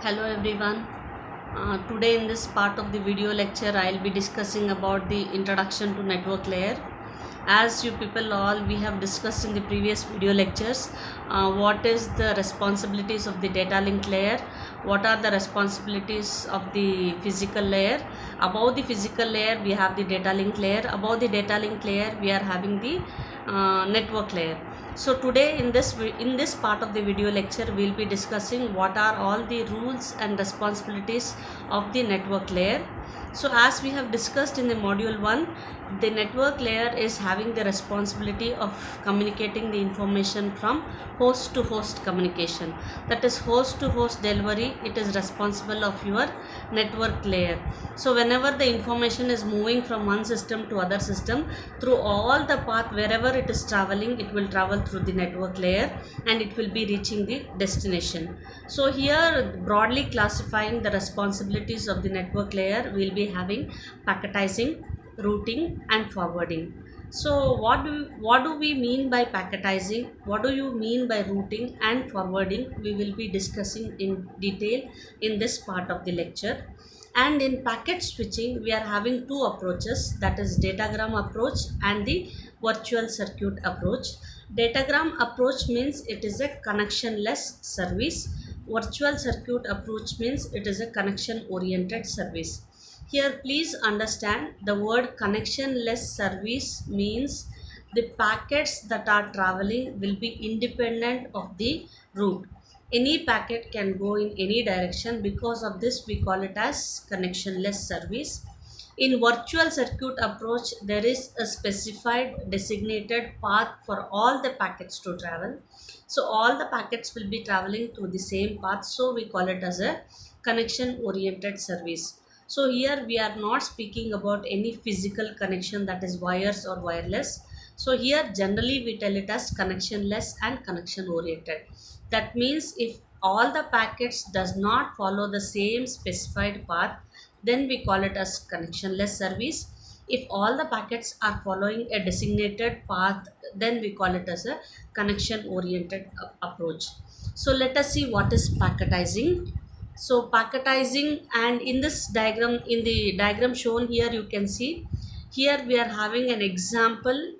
Hello everyone. Today in this part of the video lecture I'll be discussing about the introduction to network layer. As you people all we have discussed in the previous video lectures what is the responsibilities of the data link layer, what are the responsibilities of the physical layer. Above the physical layer we have the data link layer. Above the data link layer we are having the network layer. So today in this part of the video lecture we'll be discussing what are all the rules and responsibilities of the network layer. So as we have discussed in the module 1, the network layer is having the responsibility of communicating the information from host to host communication. That is host to host delivery, it is responsible of your network layer. So whenever the information is moving from one system to other system, through all the path wherever it is traveling, it will travel through the network layer and it will be reaching the destination. So here broadly classifying the responsibilities of the network layer, we will be having packetizing, routing and forwarding. So what do we mean by packetizing, what do you mean by routing and forwarding, we will be discussing in detail in this part of the lecture. And in packet switching we are having two approaches, that is datagram approach and the virtual circuit approach. Datagram approach means it is a connectionless service. Virtual circuit approach means it is a connection oriented service. Here please understand the word connectionless service means the packets that are traveling will be independent of the route. Any packet can go in any direction, because of this we call it as connectionless service. In virtual circuit approach there is a specified designated path for all the packets to travel. So all the packets will be traveling through the same path, so we call it as a connection oriented service. So here we are not speaking about any physical connection, that is wires or wireless. So here generally we tell it as connectionless and connection oriented. That means if all the packets does not follow the same specified path, then we call it as connectionless service. If all the packets are following a designated path, then we call it as a connection oriented approach. So let us see what is packetizing. So packetizing, and in this diagram, in the diagram shown here, you can see here we are having an example.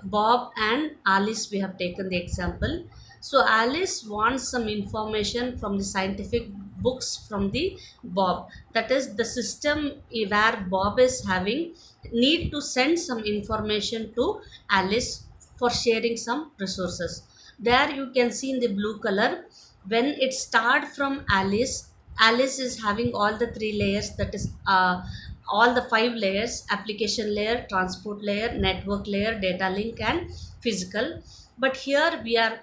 Bob and Alice, we have taken the example. So Alice wants some information from the scientific books from the Bob, that is the system where Bob is having need to send some information to Alice for sharing some resources. There you can see in the blue color, when it start from Alice, Alice is having all the three layers, that is all the five layers: application layer, transport layer, network layer, data link and physical. But here we are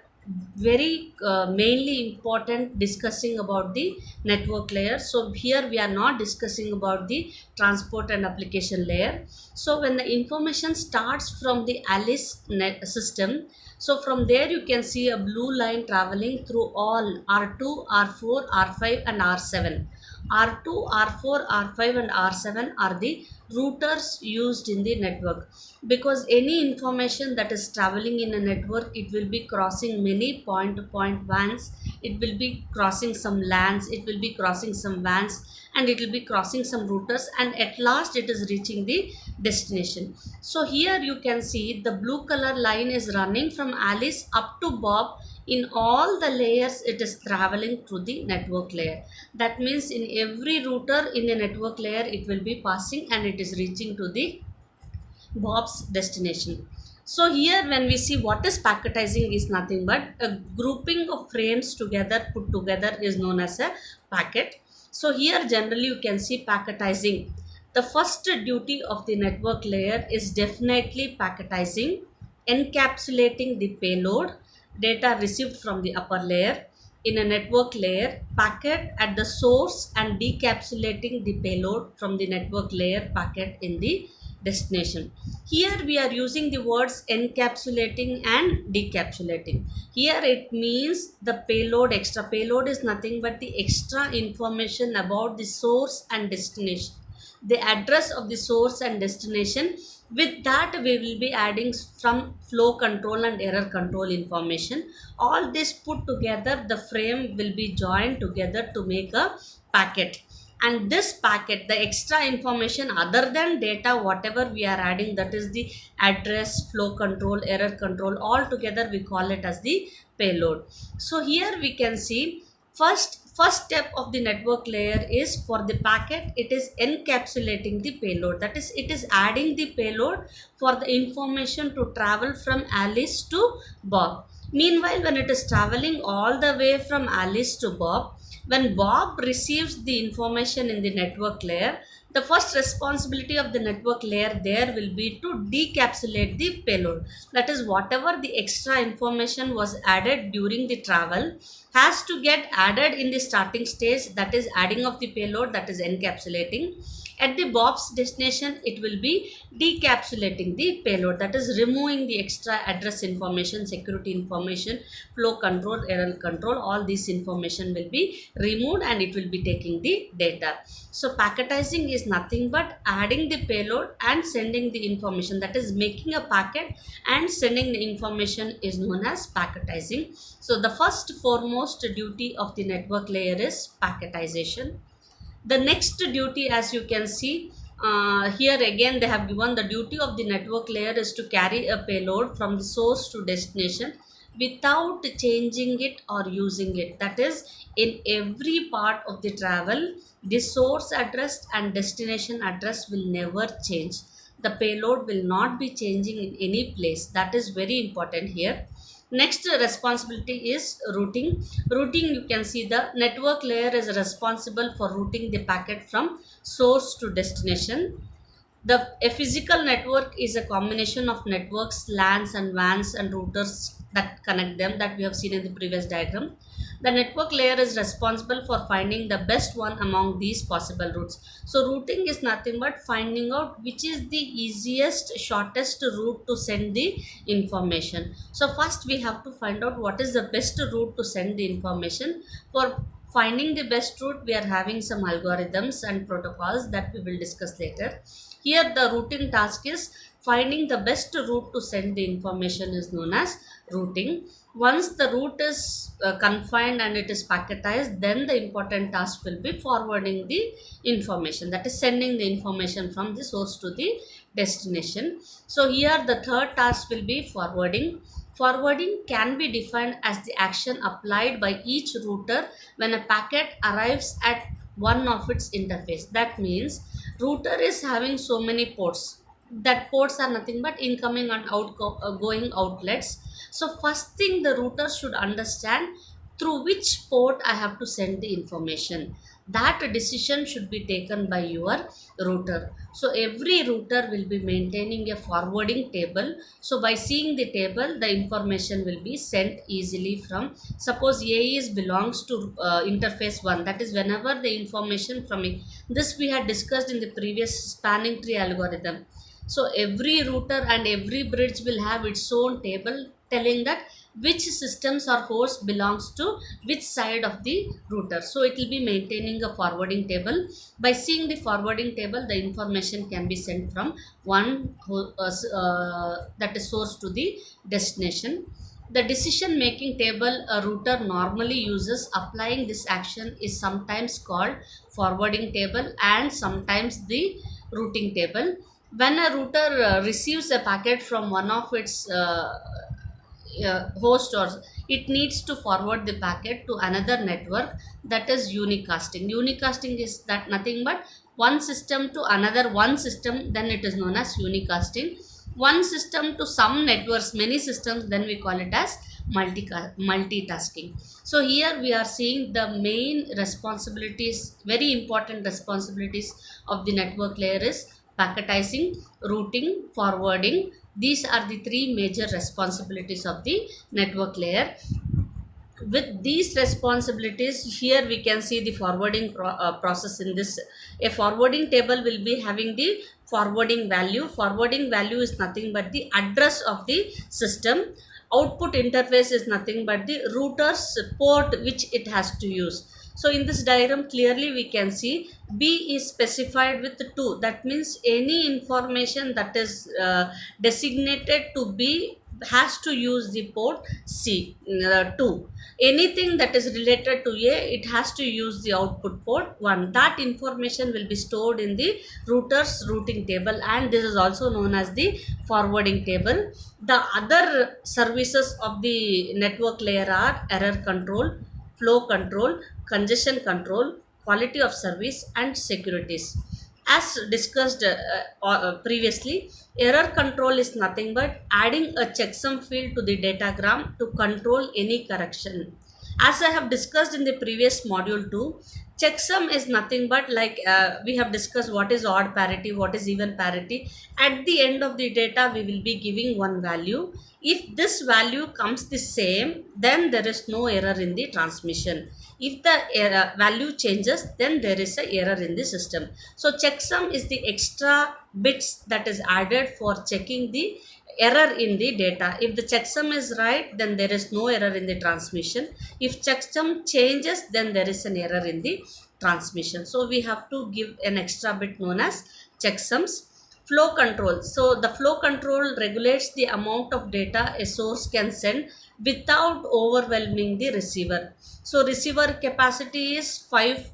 very mainly important discussing about the network layer. So here we are not discussing about the transport and application layer. So when the information starts from the Alice net system, so from there you can see a blue line traveling through all R2, R4, R5 and R7. R2, R4, R5 and R7 are the routers used in the network, because any information that is traveling in a network, it will be crossing many point to point WANs, it will be crossing some LANs, it will be crossing some WANs, and it will be crossing some routers, and at last it is reaching the destination. So here you can see the blue color line is running from Alice up to Bob. In all the layers it is traveling through the network layer. That means in every router in a network layer it will be passing and it is reaching to the Bob's destination. So here when we see what is packetizing, is nothing but a grouping of frames together, put together, is known as a packet. So here generally you can see packetizing. The first duty of the network layer is definitely packetizing, encapsulating the payload, data received from the upper layer in a network layer, packet at the source, and decapsulating the payload from the network layer packet in the destination. Here we are using the words encapsulating and decapsulating. Here it means the payload, extra payload is nothing but the extra information about the source and destination, the address of the source and destination With that, we will be adding from flow control and error control information. All this put together, the frame will be joined together to make a packet. And this packet, the extra information other than data, whatever we are adding, that is the address, flow control, error control, all together we call it as the payload. So here we can see first step of the network layer is for the packet, it is encapsulating the payload, that is it is adding the payload for the information to travel from Alice to Bob. Meanwhile, when it is traveling all the way from Alice to Bob, when Bob receives the information in the network layer, the first responsibility of the network layer there will be to decapsulate the payload. That is, whatever the extra information was added during the travel has to get added in the starting stage, that is adding of the payload, that is encapsulating. At the Bob's destination, it will be decapsulating the payload, that is removing the extra address information, security information, flow control, error control, all this information will be removed and it will be taking the data. So packetizing is nothing but adding the payload and sending the information, that is making a packet and sending the information is known as packetizing. So the first foremost duty of the network layer is packetization. The next duty, as you can see, here again they have given the duty of the network layer is to carry a payload from the source to destination without changing it or using it. That is, in every part of the travel, the source address and destination address will never change. The payload will not be changing in any place. That is very important here. Next responsibility is routing. Routing, you can see the network layer is responsible for routing the packet from source to destination. A physical network is a combination of networks, LANs and WANs and routers that connect them, that we have seen in the previous diagram. The network layer is responsible for finding the best one among these possible routes. So routing is nothing but finding out which is the easiest, shortest route to send the information. So first we have to find out what is the best route to send the information. For finding the best route, we are having some algorithms and protocols that we will discuss later. Here the routing task is finding the best route to send the information is known as routing. Once the route is confined and it is packetized, then the important task will be forwarding the information, that is sending the information from the source to the destination. So here the third task will be forwarding. Forwarding can be defined as the action applied by each router when a packet arrives at one of its interface. That means router is having so many ports, that ports are nothing but incoming and outgoing outlets. So first thing, the router should understand through which port I have to send the information. That decision should be taken by your router. So every router will be maintaining a forwarding table. So by seeing the table, the information will be sent easily from, suppose A is belongs to interface 1, that is whenever the information from it, this we had discussed in the previous spanning tree algorithm. So every router and every bridge will have its own table telling that which systems or hosts belongs to which side of the router. So it will be maintaining a forwarding table. By seeing the forwarding table, the information can be sent from one that is source to the destination. The decision making table a router normally uses applying this action is sometimes called forwarding table and sometimes the routing table. When a router receives a packet from one of its host, or it needs to forward the packet to another network, that is unicasting. Unicasting is that nothing but one system to another one system, then it is known as unicasting. One system to some networks, many systems, then we call it as multitasking. So here we are seeing the main responsibilities, very important responsibilities of the network layer is packetizing, routing, forwarding. These are the three major responsibilities of the network layer. With these responsibilities, here we can see the forwarding process in this. A forwarding table will be having the forwarding value. Forwarding value is nothing but the address of the system. Output interface is nothing but the router's port which it has to use. So in this diagram clearly we can see B is specified with 2. That means any information that is designated to B has to use the port C 2. Anything that is related to A, it has to use the output port 1. That information will be stored in the router's routing table, and this is also known as the forwarding table. The other services of the network layer are error control, flow control, congestion control, quality of service, and securities. As discussed previously, error control is nothing but adding a checksum field to the datagram to control any correction. As I have discussed in the previous module too, checksum is nothing but like we have discussed what is odd parity, what is even parity. At the end of the data, we will be giving one value. If this value comes the same, then there is no error in the transmission. If the value changes, then there is a error in the system. So checksum is the extra bits that is added for checking the error in the data. If the checksum is right, then there is no error in the transmission. If checksum changes, then there is an error in the transmission. So we have to give an extra bit known as checksums. Flow control. So the flow control regulates the amount of data a source can send without overwhelming the receiver. So receiver capacity is 5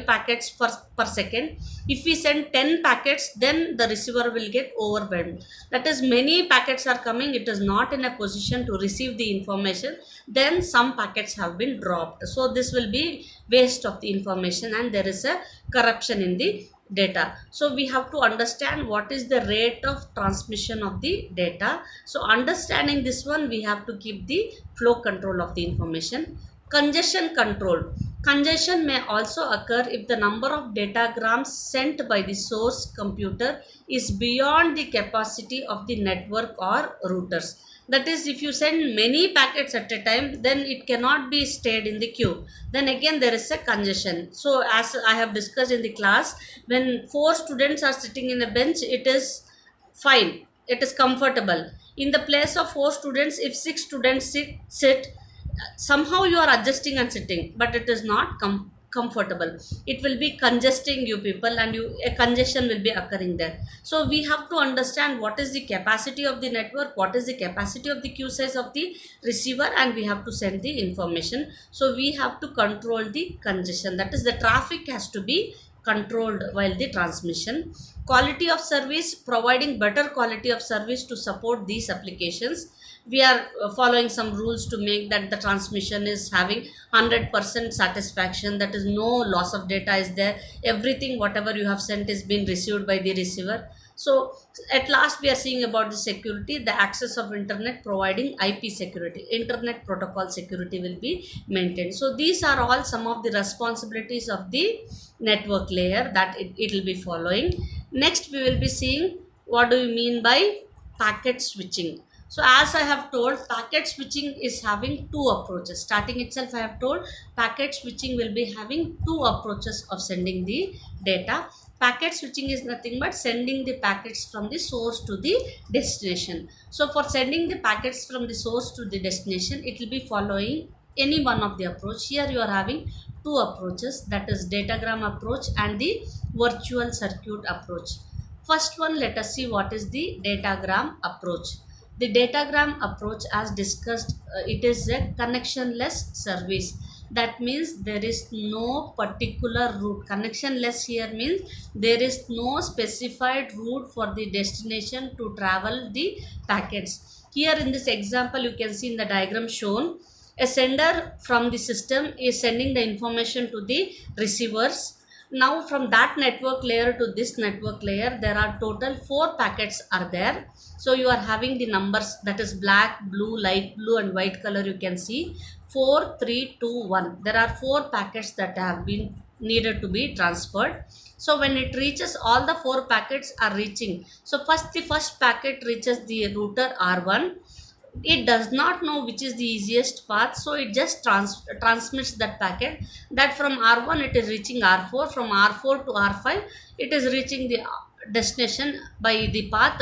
packets per second. If we send 10 packets, then the receiver will get overwhelmed. That is, many packets are coming, it is not in a position to receive the information, then some packets have been dropped. So this will be waste of the information, and there is a corruption in the data. So we have to understand what is the rate of transmission of the data. So understanding this one, we have to keep the flow control of the information. Congestion control. Congestion may also occur if the number of datagrams sent by the source computer is beyond the capacity of the network or routers. That is, if you send many packets at a time, then it cannot be stayed in the queue. Then again there is a congestion. So as I have discussed in the class, when 4 students are sitting in a bench, it is fine, it is comfortable. In the place of 4 students, if 6 students sit, somehow you are adjusting and sitting, but it is not comfortable. It will be congesting you people, and a congestion will be occurring there. So we have to understand what is the capacity of the network, what is the capacity of the queue size of the receiver, and we have to send the information. So we have to control the congestion, that is, the traffic has to be controlled while the transmission. Quality of service, providing better quality of service to support these applications. We are following some rules to make that the transmission is having 100% satisfaction, that is, no loss of data is there, everything whatever you have sent is being received by the receiver. So at last we are seeing about the security, the access of internet, providing IP security, internet protocol security will be maintained. So these are all some of the responsibilities of the network layer that it will be following. Next we will be seeing what do you mean by packet switching. So as I have told, packet switching is having 2 approaches. Starting itself I have told packet switching will be having 2 approaches of sending the data. Packet switching is nothing but sending the packets from the source to the destination. So for sending the packets from the source to the destination, it will be following any one of the approach. Here you are having 2 approaches, that is datagram approach and the virtual circuit approach. First one, let us see what is the datagram approach. The datagram approach, as discussed, it is a connectionless service. That means there is no particular route. Connectionless here means there is no specified route for the destination to travel the packets. Here in this example, you can see in the diagram shown, a sender from the system is sending the information to the receivers. Now from that network layer to this network layer, there are total 4 packets are there. So you are having the numbers, that is black, blue, light blue and white color, you can see 4, 3, 2, 1. There are 4 packets that have been needed to be transferred. So when it reaches, all the 4 packets are reaching. So the first packet reaches the router R1. It does not know which is the easiest path, so it just transmits that packet, that from R1 it is reaching R4, from R4 to R5 it is reaching the destination by the path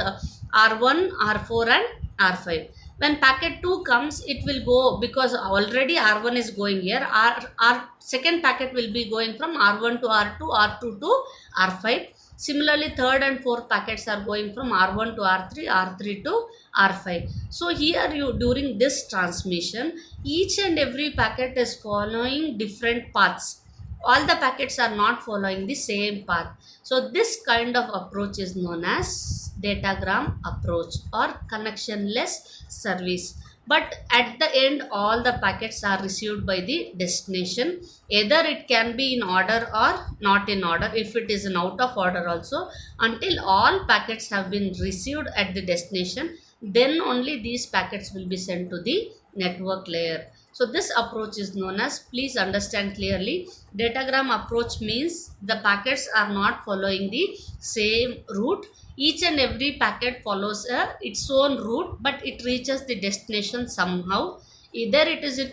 R1, R4 and R5. When packet 2 comes, it will go, because already r1 is going here, our second packet will be going from r1 to r2, r2 to r5. Similarly, third and fourth packets are going from r1 to r3, r3 to r5. So here, you during this transmission, each and every packet is following different paths. All the packets are not following the same path. So this kind of approach is known as datagram approach or connectionless service. But at the end, all the packets are received by the destination. Either it can be in order or not in order. If it is in out of order also, until all packets have been received at the destination, then only these packets will be sent to the network layer. So this approach is known as, please understand clearly, datagram approach means the packets are not following the same route. Each and every packet follows its own route, but it reaches the destination somehow. Either it is in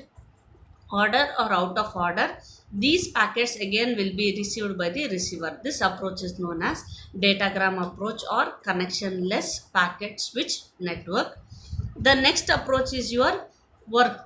order or out of order. These packets again will be received by the receiver. This approach is known as datagram approach or connectionless packet switch network. The next approach is your work.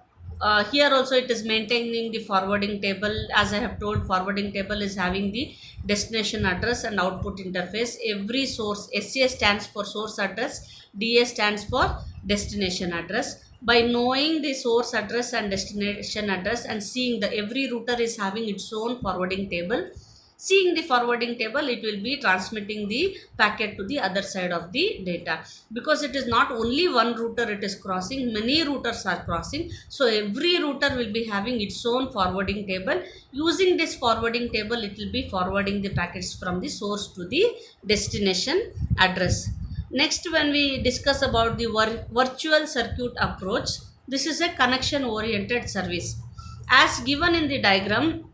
Here also it is maintaining the forwarding table. As I have told, forwarding table is having the destination address and output interface. Every source, SCA stands for source address, DA stands for destination address. By knowing the source address and destination address and seeing the every router is having its own forwarding table, seeing the forwarding table, it will be transmitting the packet to the other side of the data. Because it is not only one router it is crossing, many routers are crossing. So every router will be having its own forwarding table. Using this forwarding table, it will be forwarding the packets from the source to the destination address. Next, when we discuss about the virtual circuit approach, this is a connection oriented service. As given in the diagram,